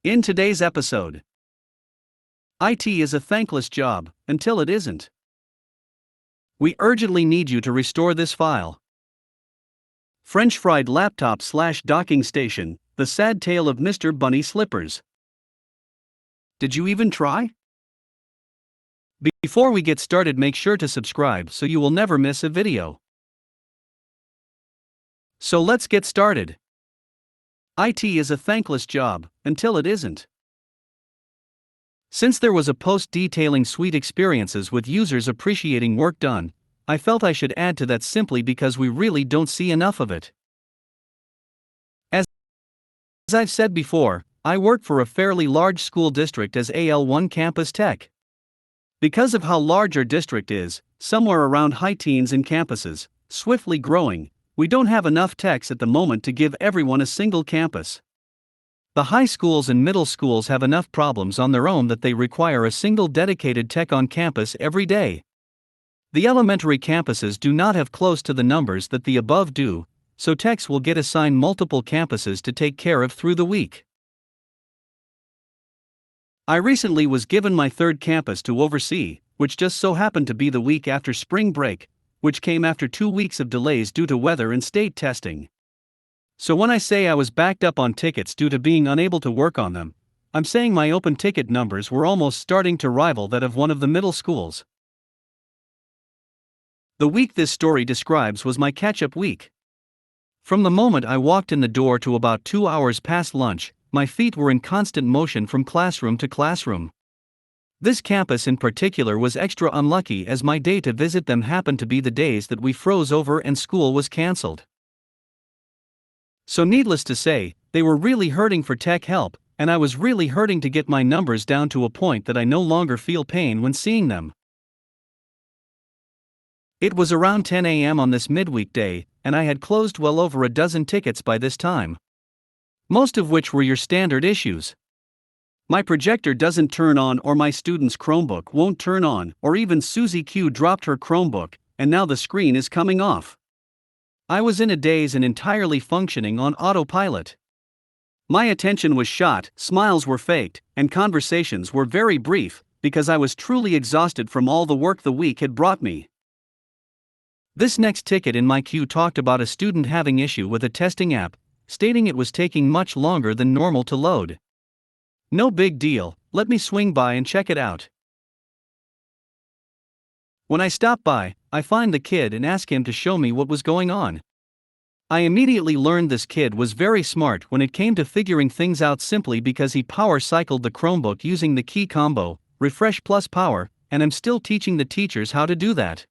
In today's episode, IT is a thankless job until it isn't. We urgently need you to restore this file. French fried laptop / docking station, the sad tale of Mr. Bunny Slippers. Did you even try? Before we get started, make sure to subscribe so you will never miss a video. So let's get started. IT is a thankless job until it isn't. Since there was a post detailing sweet experiences with users appreciating work done, I felt I should add to that simply because we really don't see enough of it. As I've said before, I work for a fairly large school district as AL1 campus tech. Because of how large our district is, somewhere around high teens in campuses, swiftly growing, we don't have enough techs at the moment to give everyone a single campus. The high schools and middle schools have enough problems on their own that they require a single dedicated tech on campus every day. The elementary campuses do not have close to the numbers that the above do, so techs will get assigned multiple campuses to take care of through the week. I recently was given my third campus to oversee, which just so happened to be the week after spring break, which came after 2 weeks of delays due to weather and state testing. So when I say I was backed up on tickets due to being unable to work on them, I'm saying my open ticket numbers were almost starting to rival that of one of the middle schools. The week this story describes was my catch-up week. From the moment I walked in the door to about 2 hours past lunch, my feet were in constant motion from classroom to classroom. This campus in particular was extra unlucky as my day to visit them happened to be the days that we froze over and school was cancelled. So needless to say, they were really hurting for tech help, and I was really hurting to get my numbers down to a point that I no longer feel pain when seeing them. It was around 10 a.m. on this midweek day, and I had closed well over a dozen tickets by this time. Most of which were your standard issues. My projector doesn't turn on, or my student's Chromebook won't turn on, or even Susie Q dropped her Chromebook, and now the screen is coming off. I was in a daze and entirely functioning on autopilot. My attention was shot, smiles were faked, and conversations were very brief, because I was truly exhausted from all the work the week had brought me. This next ticket in my queue talked about a student having issue with a testing app, stating it was taking much longer than normal to load. No big deal, let me swing by and check it out. When I stop by, I find the kid and ask him to show me what was going on. I immediately learned this kid was very smart when it came to figuring things out simply because he power cycled the Chromebook using the key combo, refresh plus power, and I'm still teaching the teachers how to do that.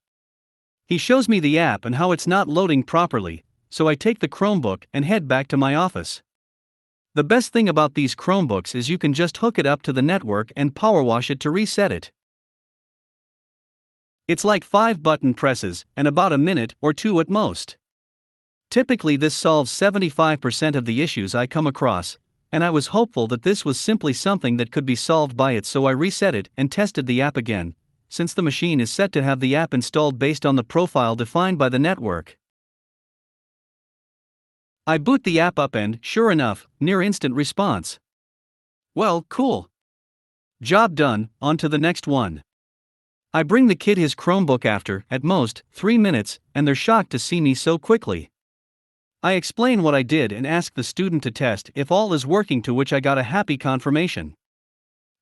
He shows me the app and how it's not loading properly, so I take the Chromebook and head back to my office. The best thing about these Chromebooks is you can just hook it up to the network and power wash it to reset it. It's like 5 button presses and about a minute or 2 at most. Typically this solves 75% of the issues I come across, and I was hopeful that this was simply something that could be solved by it, so I reset it and tested the app again, since the machine is set to have the app installed based on the profile defined by the network. I boot the app up and, sure enough, near instant response. Well, cool. Job done, on to the next one. I bring the kid his Chromebook after, at most, 3 minutes, and they're shocked to see me so quickly. I explain what I did and ask the student to test if all is working, to which I got a happy confirmation.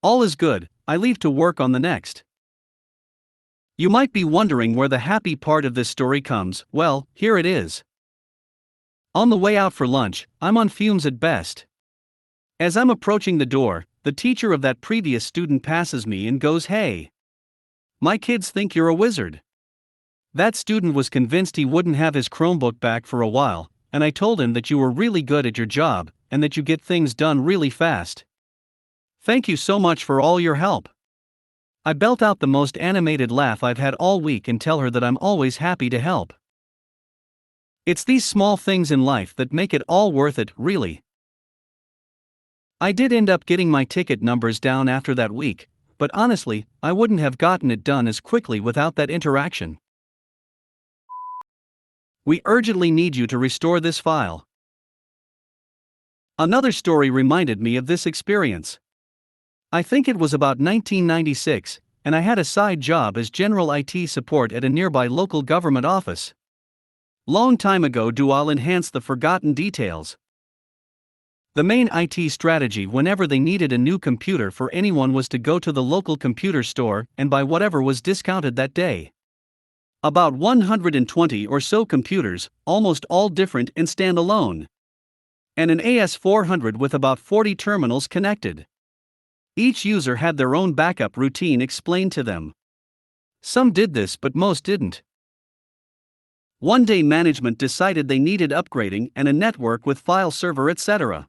All is good, I leave to work on the next. You might be wondering where the happy part of this story comes. Well, here it is. On the way out for lunch, I'm on fumes at best. As I'm approaching the door, the teacher of that previous student passes me and goes, "Hey. My kids think you're a wizard." That student was convinced he wouldn't have his Chromebook back for a while, and I told him that you were really good at your job, and that you get things done really fast. Thank you so much for all your help. I belt out the most animated laugh I've had all week and tell her that I'm always happy to help. It's these small things in life that make it all worth it, really. I did end up getting my ticket numbers down after that week, but honestly, I wouldn't have gotten it done as quickly without that interaction. We urgently need you to restore this file. Another story reminded me of this experience. I think it was about 1996, and I had a side job as general IT support at a nearby local government office. Long time ago, I'll enhance the forgotten details. The main IT strategy whenever they needed a new computer for anyone was to go to the local computer store and buy whatever was discounted that day. About 120 or so computers, almost all different and standalone. And an AS400 with about 40 terminals connected. Each user had their own backup routine explained to them. Some did this, but most didn't. One day management decided they needed upgrading and a network with file server, etc.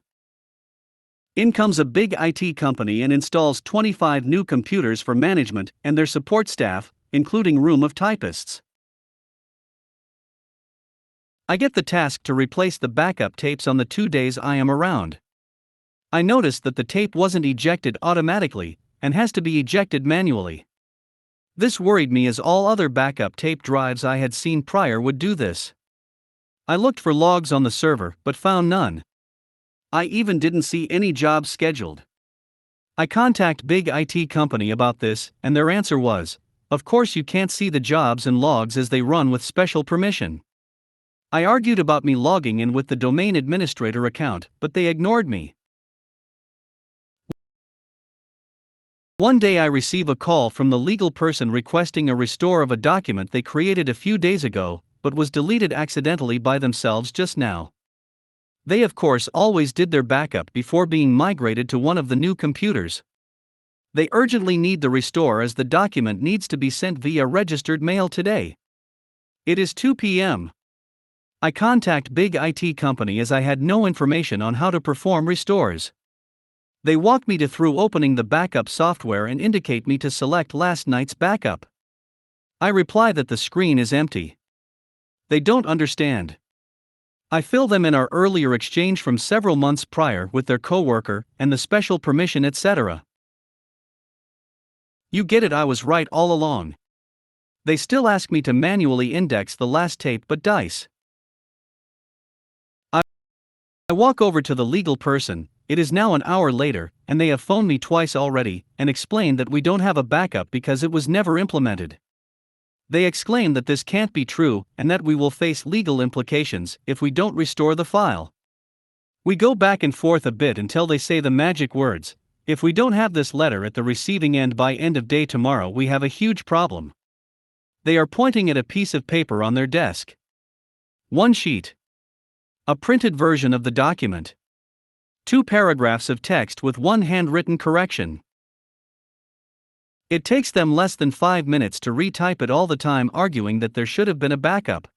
In comes a big IT company and installs 25 new computers for management and their support staff, including room of typists. I get the task to replace the backup tapes on the 2 days I am around. I noticed that the tape wasn't ejected automatically and has to be ejected manually. This worried me as all other backup tape drives I had seen prior would do this. I looked for logs on the server but found none. I even didn't see any jobs scheduled. I contact big IT company about this and their answer was, of course you can't see the jobs and logs as they run with special permission. I argued about me logging in with the domain administrator account, but they ignored me. One day I receive a call from the legal person requesting a restore of a document they created a few days ago, but was deleted accidentally by themselves just now. They of course always did their backup before being migrated to one of the new computers. They urgently need the restore as the document needs to be sent via registered mail today. It is 2 p.m. I contact big IT company as I had no information on how to perform restores. They walk me through opening the backup software and indicate me to select last night's backup. I reply that the screen is empty. They don't understand. I fill them in our earlier exchange from several months prior with their coworker and the special permission, etc. You get it, I was right all along. They still ask me to manually index the last tape but dice. I walk over to the legal person. It is now an hour later, and they have phoned me twice already and explained that we don't have a backup because it was never implemented. They exclaim that this can't be true and that we will face legal implications if we don't restore the file. We go back and forth a bit until they say the magic words, if we don't have this letter at the receiving end by end of day tomorrow, we have a huge problem. They are pointing at a piece of paper on their desk. One sheet. A printed version of the document. 2 paragraphs of text with 1 handwritten correction. It takes them less than 5 minutes to retype it, all the time arguing that there should have been a backup.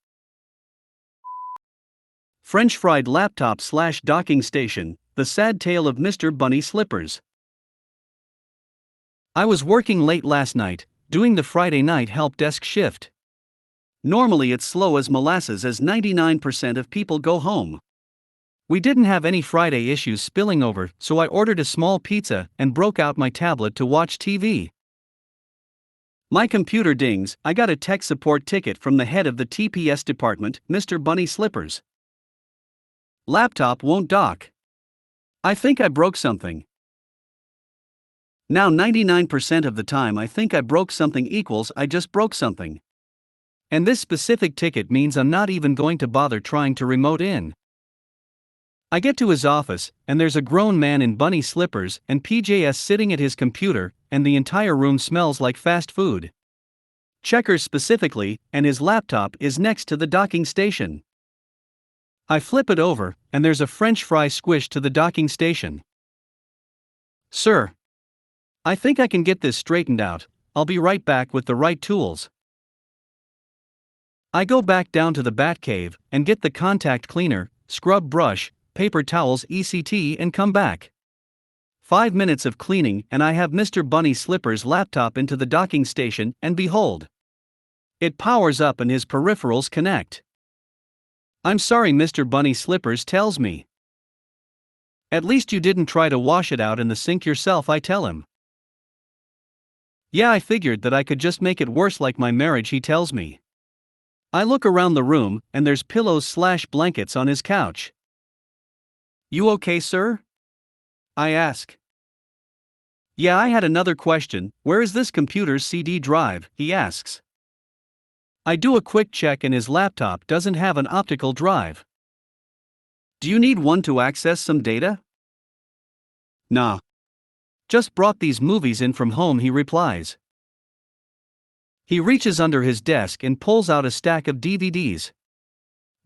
French fried laptop / docking station, the sad tale of Mr. Bunny Slippers. I was working late last night, doing the Friday night help desk shift. Normally it's slow as molasses as 99% of people go home. We didn't have any Friday issues spilling over, so I ordered a small pizza and broke out my tablet to watch TV. My computer dings. I got a tech support ticket from the head of the TPS department, Mr. Bunny Slippers. Laptop won't dock. I think I broke something. Now 99% of the time I think I broke something equals I just broke something. And this specific ticket means I'm not even going to bother trying to remote in. I get to his office, and there's a grown man in bunny slippers and PJs sitting at his computer, and the entire room smells like fast food. Checkers specifically, and his laptop is next to the docking station. I flip it over, and there's a French fry squished to the docking station. Sir, I think I can get this straightened out. I'll be right back with the right tools. I go back down to the Batcave and get the contact cleaner, scrub brush, paper towels, etc. and come back. 5 minutes of cleaning and I have Mr. Bunny Slippers' laptop into the docking station, and behold, it powers up and his peripherals connect. I'm sorry, Mr. Bunny Slippers tells me. At least you didn't try to wash it out in the sink yourself, I tell him. Yeah, I figured that I could just make it worse like my marriage, he tells me. I look around the room and there's pillows / blankets on his couch. You okay, sir? I ask. Yeah, I had another question. Where is this computer's CD drive? He asks. I do a quick check and his laptop doesn't have an optical drive. Do you need one to access some data? Nah. Just brought these movies in from home, he replies. He reaches under his desk and pulls out a stack of DVDs.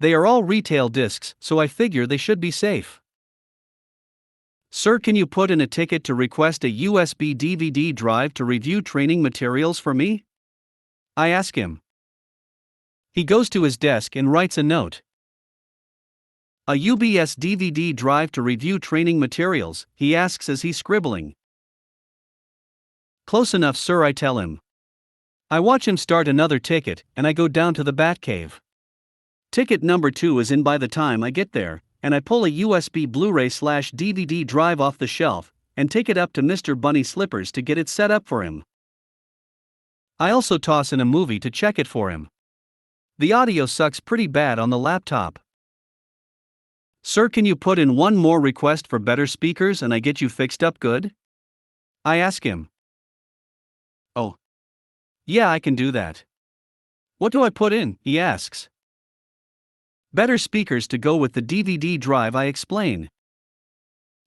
They are all retail discs, so I figure they should be safe. Sir, can you put in a ticket to request a USB DVD drive to review training materials for me? I ask him. He goes to his desk and writes a note. A UBS DVD drive to review training materials, he asks as he's scribbling. Close enough, sir, I tell him. I watch him start another ticket, and I go down to the Batcave. Ticket number 2 is in by the time I get there, and I pull a USB Blu-ray/DVD drive off the shelf, and take it up to Mr. Bunny Slippers to get it set up for him. I also toss in a movie to check it for him. The audio sucks pretty bad on the laptop. Sir, can you put in one more request for better speakers and I get you fixed up good? I ask him. Oh. Yeah, I can do that. What do I put in? He asks. Better speakers to go with the DVD drive, I explain.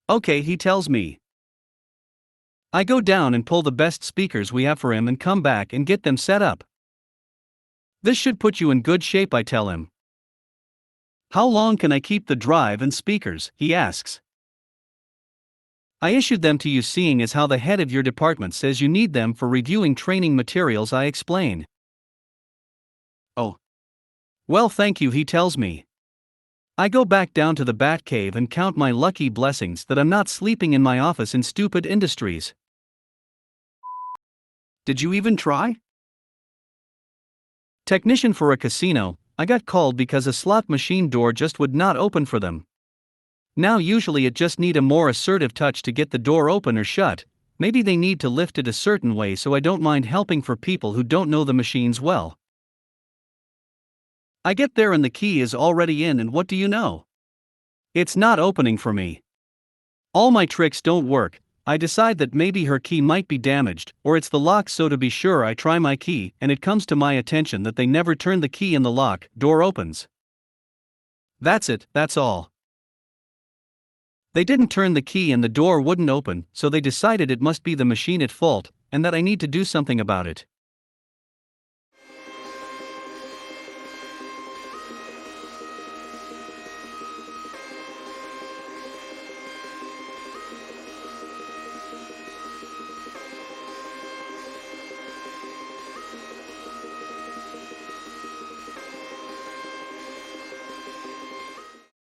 Okay, he tells me. I go down and pull the best speakers we have for him and come back and get them set up. This should put you in good shape, I tell him. How long can I keep the drive and speakers? He asks. I issued them to you seeing as how the head of your department says you need them for reviewing training materials, I explain. Oh. Well, thank you, he tells me. I go back down to the Batcave and count my lucky blessings that I'm not sleeping in my office in Stupid Industries. Did you even try? Technician for a casino. I got called because a slot machine door just would not open for them. Now usually it just need a more assertive touch to get the door open or shut. Maybe they need to lift it a certain way, so I don't mind helping for people who don't know the machines well. I get there and the key is already in, and what do you know? It's not opening for me. All my tricks don't work. I decide that maybe her key might be damaged, or it's the lock, so to be sure I try my key, and it comes to my attention that they never turn the key in the lock. Door opens. That's it, that's all. They didn't turn the key and the door wouldn't open, so they decided it must be the machine at fault, and that I need to do something about it.